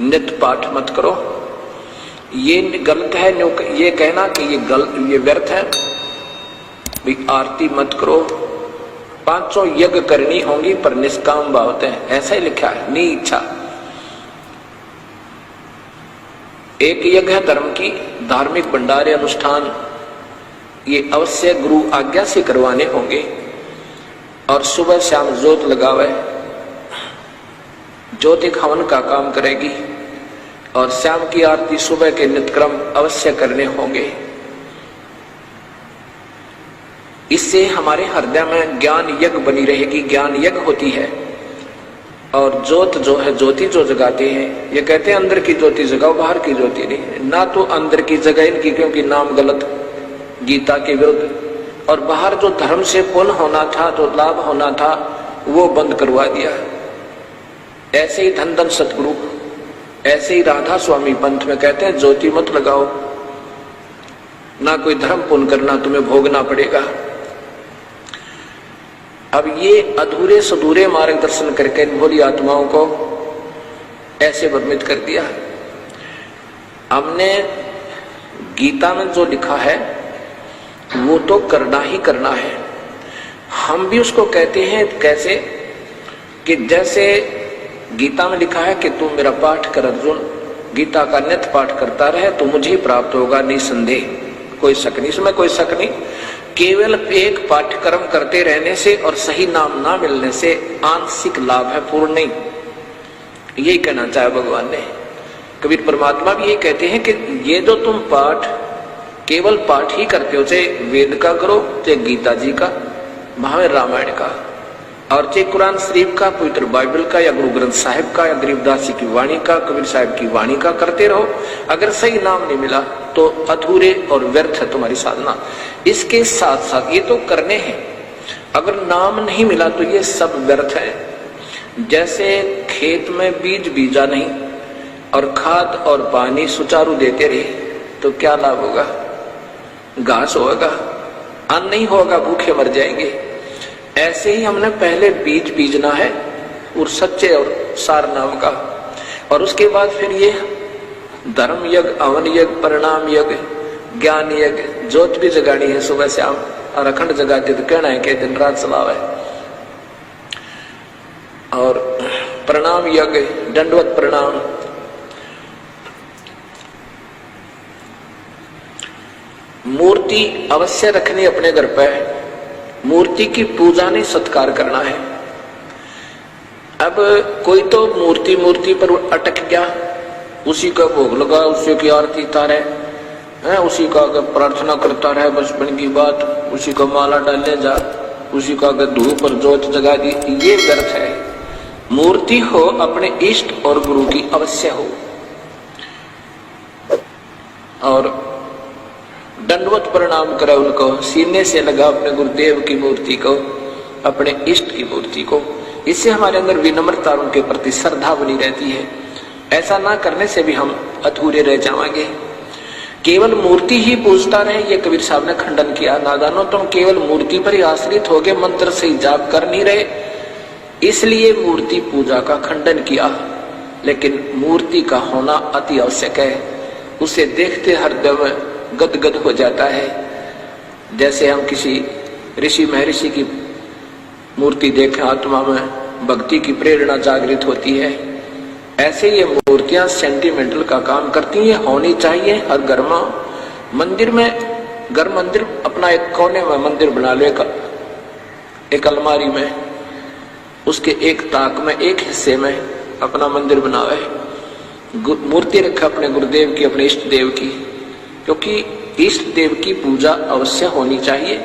नित्य पाठ मत करो। ये गलत है, ये कहना कि ये व्यर्थ है। भी आरती मत करो, 500 यज्ञ करनी होंगी पर निष्काम भाव है, ऐसा ही लिखा है, नी इच्छा। एक यज्ञ है धर्म की, धार्मिक भंडारे अनुष्ठान ये अवश्य गुरु आज्ञा से करवाने होंगे। और सुबह शाम जोत लगावे, ज्योति हवन का काम करेगी। और शाम की आरती सुबह के नित्यक्रम अवश्य करने होंगे। इससे हमारे हृदय में ज्ञान यज्ञ बनी रहेगी, ज्ञान यज्ञ होती है। और ज्योत जो है, ज्योति जो जगाते हैं, ये कहते हैं अंदर की ज्योति जगाओ, बाहर की ज्योति नहीं। ना तो अंदर की जगह इनकी, क्योंकि नाम गलत, गीता के विरुद्ध। और बाहर जो धर्म से पुण्य होना था, जो लाभ होना था, वो बंद करवा दिया। ऐसे ही धन धन सतगुरु, ऐसे ही राधा स्वामी पंथ में कहते हैं ज्योति मत लगाओ, ना कोई धर्म पुण्य करना, तुम्हें भोगना पड़ेगा। अब ये अधूरे सधूरे मार्गदर्शन करके भोली आत्माओं को ऐसे भ्रमित कर दिया। हमने गीता में जो लिखा है वो तो करना ही करना है। हम भी उसको कहते हैं कैसे कि जैसे गीता में लिखा है कि तू मेरा पाठ कर अर्जुन, गीता का नित्य पाठ करता रहे तो मुझे ही प्राप्त होगा निसंदेह, कोई शक नहीं, इसमें कोई शक नहीं। केवल एक पाठ्यक्रम करते रहने से और सही नाम ना मिलने से आंशिक लाभ है, पूर्ण नहीं। यही कहना चाहे भगवान ने। कबीर परमात्मा भी यही कहते हैं कि ये जो तुम पाठ केवल पाठ ही करते हो, चाहे वेद का करो, चाहे गीता जी का, महावीर रामायण का, और चाहे कुरान शरीफ का, पवित्र बाइबल का, या गुरु ग्रंथ साहिब का, या गरीबदास जी की वाणी का, कबीर साहिब की वाणी का करते रहो, अगर सही नाम नहीं मिला तो अधूरे और व्यर्थ है तुम्हारी साधना। इसके साथ साथ ये तो करने हैं, अगर नाम नहीं मिला तो ये सब व्यर्थ है। जैसे खेत में बीज बीजा नहीं और खाद और पानी सुचारू देते रहे तो क्या लाभ होगा? घास होगा, अन्न नहीं होगा, भूखे मर जाएंगे। ऐसे ही हमने पहले बीज बीजना है और सच्चे और सार नाम का, और उसके बाद फिर ये धर्म यज्ञ, हवन यज्ञ, परिणाम यज्ञ, ज्ञान यज्ञ, ज्योत भी जगानी है सुबह शाम, और अखंड जगाते तो कहना है कि दिन रात चलावे। और प्रणाम यज्ञ, दंडवत प्रणाम, मूर्ति अवश्य रखनी अपने घर पर, मूर्ति की पूजा नहीं सत्कार करना है। अब कोई तो मूर्ति पर अटक गया, उसी का भोग लगा, उसी की आरती तारे है, उसी का प्रार्थना करता रहे, बचपन की बात, उसी का माला डालने जा, उसी का धूप पर जोत जगा दी, ये व्यर्थ है। मूर्ति हो अपने इष्ट और गुरु की अवश्य हो। और दंडवत प्रणाम करे उनको, सीने से लगा अपने गुरुदेव की मूर्ति को, अपने इष्ट की मूर्ति को। इससे हमारे अंदर विनम्रता, उनके प्रति श्रद्धा बनी रहती है। ऐसा ना करने से भी हम अधूरे रह जाएंगे। केवल मूर्ति ही पूजता रहे, ये कबीर साहब ने खंडन किया। नादानो, तुम केवल मूर्ति पर ही आश्रित हो गए, मंत्र से ही जाप कर नहीं रहे, इसलिए मूर्ति पूजा का खंडन किया। लेकिन मूर्ति का होना अति आवश्यक है, उसे देखते हृदय में गदगद हो जाता है। जैसे हम किसी ऋषि महर्षि की मूर्ति देखें, आत्मा में भक्ति की प्रेरणा जागृत होती है। ऐसे ये मूर्तियां सेंटिमेंटल का काम करती हैं, होनी चाहिए हर घर में। मंदिर में, घर मंदिर अपना एक कोने में मंदिर बना लो, एक अलमारी में, उसके एक ताक में, एक हिस्से में अपना मंदिर बनावे, मूर्ति रखा अपने गुरुदेव की, अपने इष्ट देव की, क्योंकि इष्ट देव की पूजा अवश्य होनी चाहिए,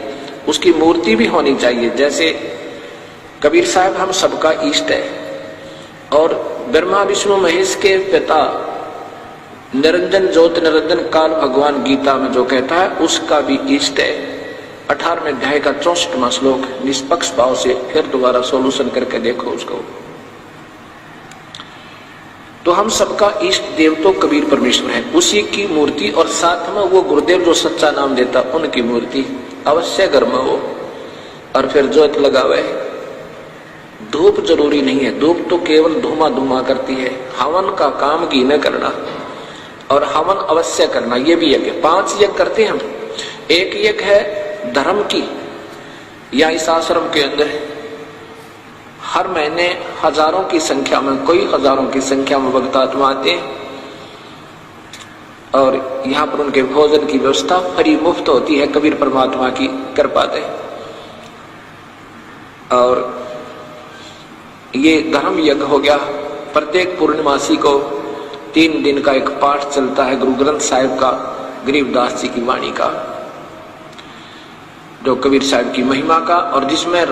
उसकी मूर्ति भी होनी चाहिए। जैसे कबीर साहब हम सबका इष्ट है, और ब्रह्मा विष्णु महेश के पिता निरंजन ज्योत निरंजन काल भगवान गीता में जो कहता है उसका भी इष्ट है। 18वें अध्याय का 64वां श्लोक, निष्पक्ष भाव से फिर दोबारा सोल्यूशन करके देखो उसको। तो हम सबका इष्ट देव तो कबीर परमेश्वर है, उसी की मूर्ति, और साथ में वो गुरुदेव जो सच्चा नाम देता उनकी मूर्ति अवश्य घर में हो। और फिर ज्योत लगावे, धूप धूप जरूरी नहीं है, धूप तो केवल धुआं धुआं करती है। हवन का काम घी न करना और हवन अवश्य करना, ये भी यज्ञ। 5 यज्ञ करते हैं हम। एक यज्ञ है धर्म की, या इस आश्रम के अंदर हर महीने हजारों की संख्या में, कोई हजारों की संख्या में भक्त आत्मा आते हैं और यहाँ पर उनके भोजन की व्यवस्था फ्री मुफ्त होती है, कबीर परमात्मा की कृपा से। और ये धर्म यज्ञ हो गया। प्रत्येक पूर्णिमासी को 3 दिन का एक पाठ चलता है गुरु ग्रंथ साहिब का, गरीबदास जी की वाणी का, जो कबीर साहब की महिमा का, और जिसमें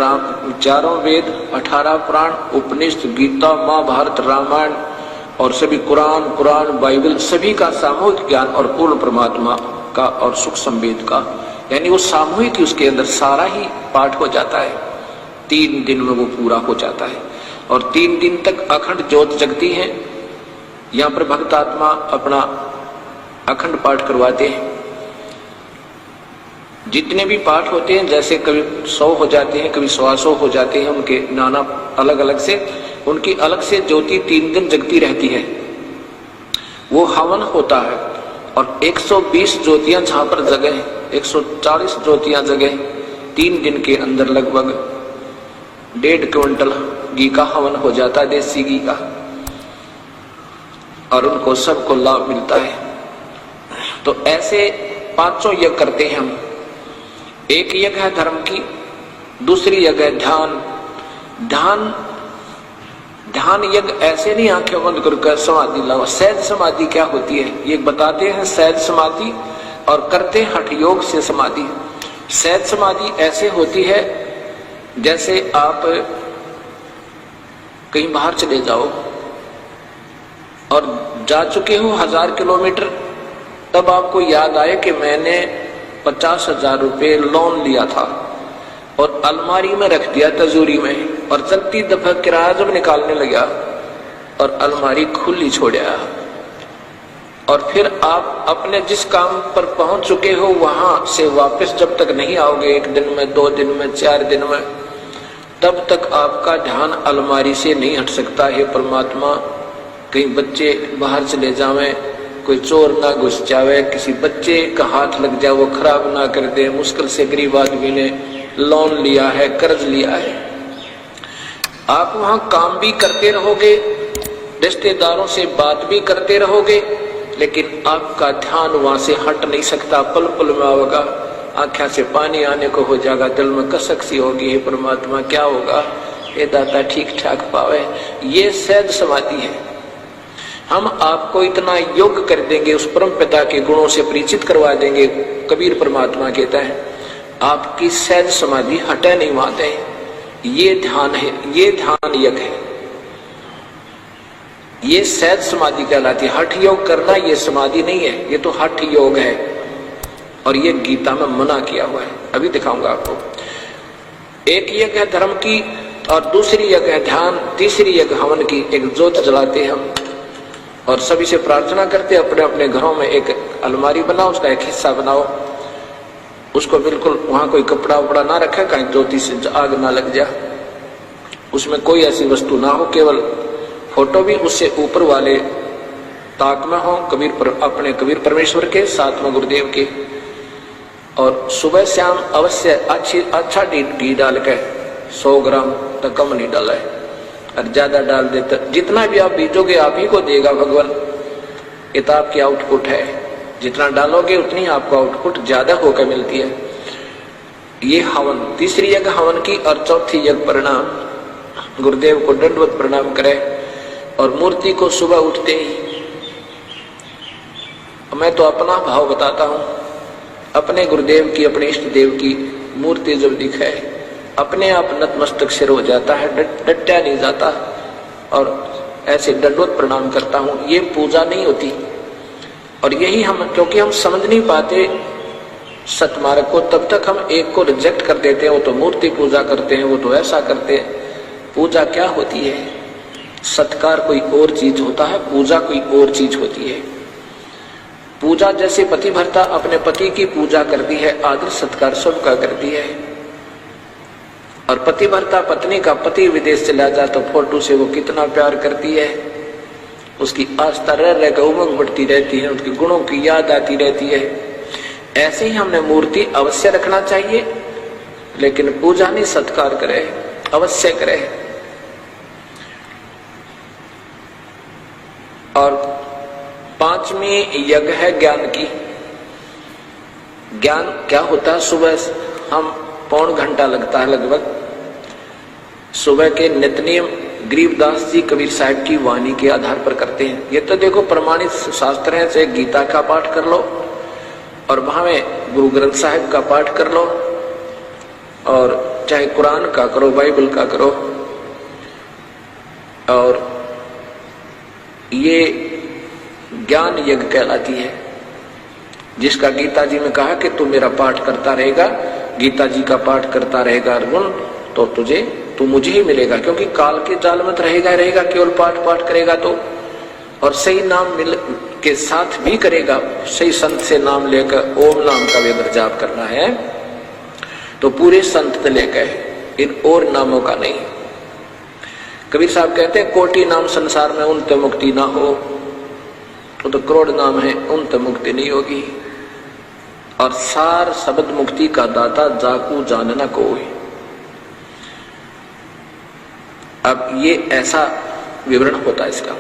चारों वेद, 18 पुराण, उपनिषद, गीता, महाभारत, रामायण और सभी कुरान, पुराण, बाइबल सभी का सामूहिक ज्ञान और पूर्ण परमात्मा का और सुख संवेद का, यानी वो सामूहिक ही उसके अंदर सारा ही पाठ हो जाता है। 3 दिन में वो पूरा हो जाता है और 3 दिन तक अखंड ज्योत जगती है। यहाँ पर भक्त आत्मा अपना अखंड पाठ करवाते हैं। जितने भी पाठ होते हैं, जैसे कभी 100 हो जाते हैं, कभी 125 हो जाते हैं, उनके नाना अलग अलग से, उनकी अलग से ज्योति 3 दिन जगती रहती है। वो हवन होता है और 120 ज्योतियां जहां पर जगह है, 140 ज्योतियां जगह 3 दिन के अंदर लगभग 1.5 क्विंटल घी का हवन हो जाता है, देसी घी का, और उनको सबको लाभ मिलता है। तो ऐसे 5 यज्ञ करते हैं हम। एक यज्ञ है धर्म की, दूसरी यज्ञ है ध्यान। ध्यान यज्ञ ऐसे नहीं आंखें बंद करके समाधि लाओ। सहज समाधि क्या होती है ये बताते हैं। सहज समाधि और करते हठ योग से समाधि। सहज समाधि ऐसे होती है जैसे आप कहीं बाहर चले जाओ और जा चुके हो 1000 किलोमीटर, तब आपको याद आए कि मैंने 50,000 रुपये लोन लिया था और अलमारी में रख दिया तिजोरी में, और चलती दफा किराया जब निकालने लगा और अलमारी खुली छोड़ा, और फिर आप अपने जिस काम पर पहुंच चुके हो वहां से वापस जब तक नहीं आओगे, 1 दिन में, 2 दिन में, 4 दिन में, तब तक आपका ध्यान अलमारी से नहीं हट सकता है। परमात्मा, कहीं बच्चे बाहर चले जावे, कोई चोर ना घुस जावे, किसी बच्चे का हाथ लग जाए वो खराब ना कर दे, मुश्किल से गरीब आदमी ने लोन लिया है, कर्ज लिया है। आप वहां काम भी करते रहोगे, रिश्तेदारों से बात भी करते रहोगे, लेकिन आपका ध्यान वहां से हट नहीं सकता। पल पल में होगा, आंखों से पानी आने को हो जाएगा, दिल में कसक सी होगी, हे परमात्मा क्या होगा, ये दाता ठीक ठाक पावे। ये सहज समाधि है। हम आपको इतना योग्य कर देंगे, उस परम पिता के गुणों से परिचित करवा देंगे। कबीर परमात्मा कहता है आपकी सहज समाधि हटे नहीं माते। ये ध्यान है, ये ध्यान यज्ञ है, ये सहज समाधि कहलाती है। हठ योग करना ये समाधि नहीं है, ये तो हठ योग है, और ये गीता में मना किया हुआ है। अभी दिखाऊंगा आपको। एक यज्ञ है धर्म की और दूसरी यज्ञ है ध्यान, तीसरी यज्ञ हवन की। एक ज्योत जलाते हम और सभी से प्रार्थना करते, अपने अपने घरों में एक अलमारी बनाओ, उसका एक हिस्सा बनाओ, उसको बिल्कुल वहां कोई कपड़ा उपड़ा ना रखे, कहीं ज्योति से आग ना लग जाए, उसमें कोई ऐसी वस्तु ना हो, केवल फोटो भी उससे ऊपर वाले ताक में हो, अपने कबीर परमेश्वर के, साथ में गुरुदेव के। और सुबह शाम अवश्य अच्छा घी डाल के, 100 ग्राम तक कम नहीं डाला है, और ज्यादा डाल देते, जितना भी आप बीजोगे आप ही को देगा भगवान। ये तो आपकी आउटपुट है, जितना डालोगे उतनी आपको आउटपुट ज्यादा होकर मिलती है। ये हवन, तीसरी यज्ञ हवन की, और चौथी यज्ञ प्रणाम। गुरुदेव को दंडवत प्रणाम करे और मूर्ति को सुबह उठते ही, मैं तो अपना भाव बताता हूं, अपने गुरुदेव की, अपने इष्ट देव की मूर्ति जब दिखे अपने आप नतमस्तक सिर हो जाता है, डटा नहीं जाता, और ऐसे दंडवत प्रणाम करता हूं। ये पूजा नहीं होती। और यही हम, क्योंकि हम समझ नहीं पाते सतमार्ग को, तब तक हम एक को रिजेक्ट कर देते हैं, वो तो मूर्ति पूजा करते हैं, वो तो ऐसा करते हैं। पूजा क्या होती है? सत्कार कोई और चीज होता है, पूजा कोई और चीज होती है। पूजा जैसे पतिव्रता अपने पति की पूजा करती है, आदर सत्कार सबका करती है, और पतिव्रता पत्नी का पति विदेश चला जाए तो फोटो से वो कितना प्यार करती है, उसकी आस्था रह रहकर उमंग बढ़ती रहती है, उसके गुणों की याद आती रहती है। ऐसे ही हमने मूर्ति अवश्य रखना चाहिए, लेकिन पूजा नहीं, सत्कार करे, अवश्य करे। और पांचवी यज्ञ है ज्ञान की। ज्ञान क्या होता है? सुबह हम पौन घंटा लगता है लगभग सुबह के नित्यनियम गरीबदास जी कबीर साहब की वाणी के आधार पर करते हैं। ये तो देखो प्रमाणित शास्त्र है, चाहे गीता का पाठ कर लो और वहां में गुरु ग्रंथ साहिब का पाठ कर लो और चाहे कुरान का करो, बाइबल का करो। और ये ज्ञान यज्ञ कहलाती है, जिसका गीता जी में कहा कि तू मेरा पाठ करता रहेगा, गीता जी का पाठ करता रहेगा अर्जुन, तो तू मुझे ही मिलेगा, क्योंकि काल के जाल में रहेगा केवल पाठ करेगा तो। और सही नाम मिल के साथ भी करेगा, सही संत से नाम लेकर ओम नाम का भी अगर जाप करना है तो पूरे संत लेकर, इन और नामों का नहीं। कबीर साहब कहते हैं कोटि नाम संसार में उनते मुक्ति ना हो, तो करोड़ नाम है उनते मुक्ति नहीं होगी। और सार शब्द मुक्ति का दाता जाकू जानना कोई। अब ये ऐसा विवरण होता है इसका।